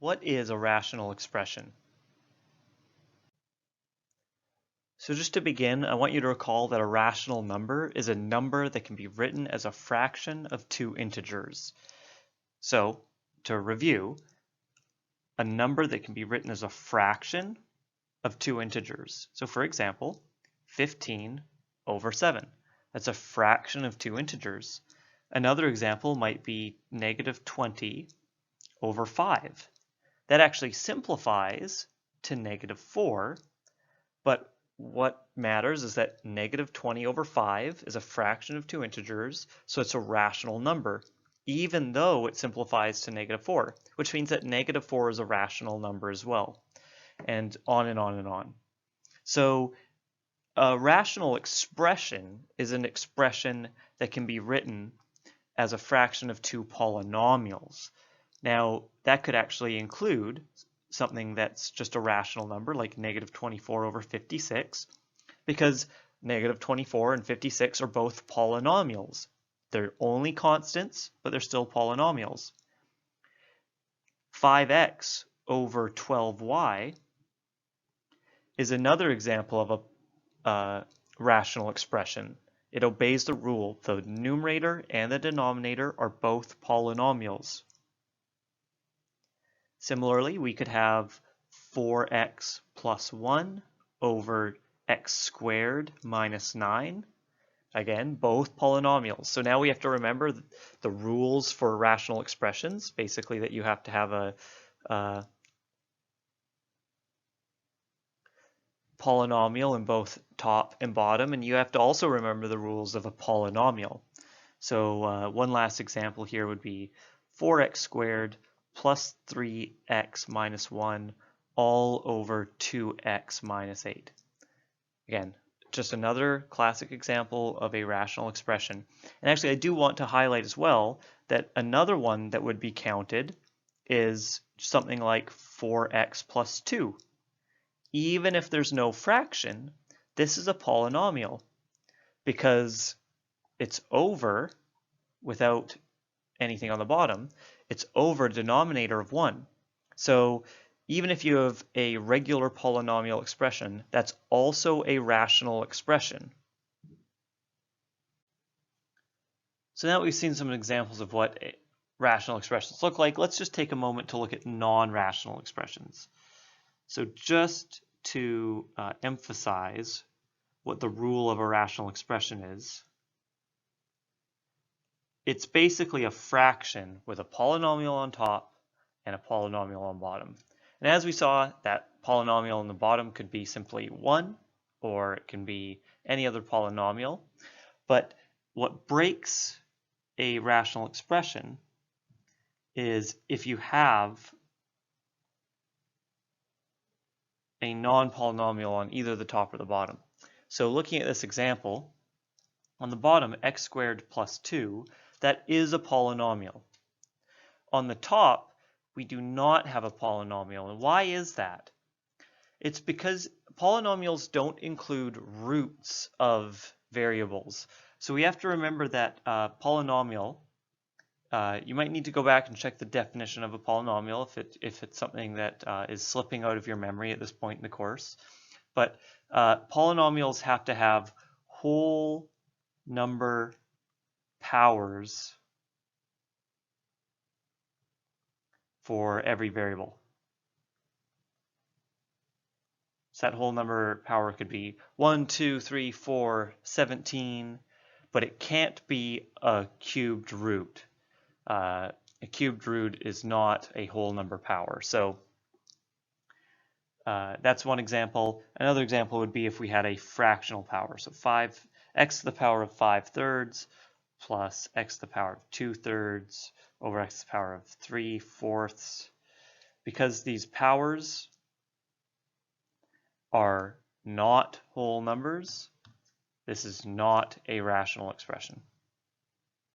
What is a rational expression? So just to begin, I want you to recall that a rational number is a number that can be written as a fraction of two integers. So to review, a number that can be written as a fraction of two integers. So for example, 15 over 7. That's a fraction of two integers. Another example might be negative 20 over 5. That actually simplifies to negative 4, but what matters is that negative 20 over 5 is a fraction of two integers, so it's a rational number, even though it simplifies to negative 4, which means that negative 4 is a rational number as well, and on and on and on. So a rational expression is an expression that can be written as a fraction of two polynomials. Now, that could actually include something that's just a rational number, like negative 24 over 56, because negative 24 and 56 are both polynomials. They're only constants, but they're still polynomials. 5x over 12y is another example of a rational expression. It obeys the rule. The numerator and the denominator are both polynomials. Similarly, we could have 4x plus 1 over x squared minus 9. Again, both polynomials. So now we have to remember the rules for rational expressions, basically that you have to have a polynomial in both top and bottom, and you have to also remember the rules of a polynomial. So one last example here would be 4x squared plus 3x minus 1 all over 2x minus 8. Again, just another classic example of a rational expression. And actually, I do want to highlight as well that another one that would be counted is something like 4x plus 2. Even if there's no fraction, this is a polynomial because it's over, without anything on the bottom, it's over a denominator of 1. So even if you have a regular polynomial expression, that's also a rational expression. So now that we've seen some examples of what rational expressions look like, let's just take a moment to look at non-rational expressions. So just to emphasize what the rule of a rational expression is, it's basically a fraction with a polynomial on top and a polynomial on bottom. And as we saw, that polynomial on the bottom could be simply 1, or it can be any other polynomial. But what breaks a rational expression is if you have a non-polynomial on either the top or the bottom. So looking at this example, on the bottom, x squared plus 2, that is a polynomial. On the top, we do not have a polynomial. And why is that? It's because polynomials don't include roots of variables. So we have to remember that polynomial, you might need to go back and check the definition of a polynomial if it's something that is slipping out of your memory at this point in the course. But polynomials have to have whole number powers for every variable. So that whole number power could be 1, 2, 3, 4, 17, but it can't be a cubed root. A cubed root is not a whole number power. So that's one example. Another example would be if we had a fractional power. So x to the power of 5/3 plus x to the power of 2/3 over x to the power of 3/4. Because these powers are not whole numbers, this is not a rational expression.